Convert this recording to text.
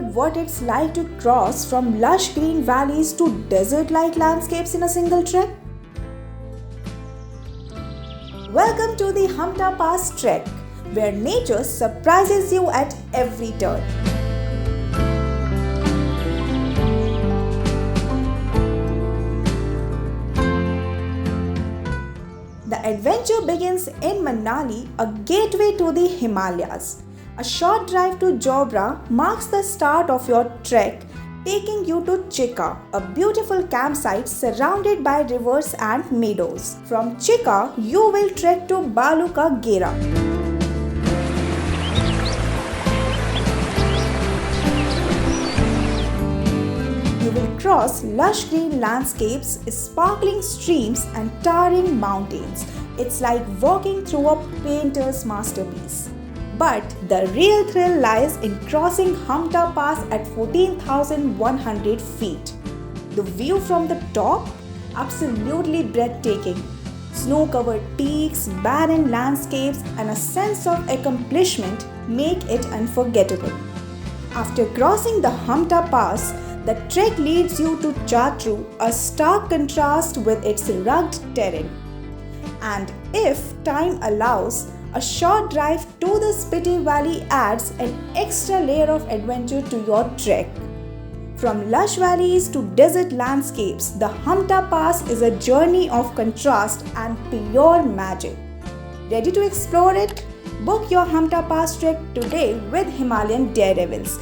wondered what it's like to cross from lush green valleys to desert-like landscapes in a single trek? Welcome to the Hampta Pass trek, where nature surprises you at every turn. The adventure begins in Manali, a gateway to the Himalayas. A short drive to Jobra marks the start of your trek, taking you to Chika, a beautiful campsite surrounded by rivers and meadows. From Chika, you will trek to Balu Ka Ghera. You will cross lush green landscapes, sparkling streams and towering mountains. It's like walking through a painter's masterpiece. But the real thrill lies in crossing Hampta Pass at 14,100 feet. The view from the top? Absolutely breathtaking. Snow-covered peaks, barren landscapes and a sense of accomplishment make it unforgettable. After crossing the Hampta Pass, the trek leads you to Chatru, a stark contrast with its rugged terrain. And if time allows, a short drive to the Spiti Valley adds an extra layer of adventure to your trek. From lush valleys to desert landscapes, the Hampta Pass is a journey of contrast and pure magic. Ready to explore it? Book your Hampta Pass trek today with Himalayan Daredevils.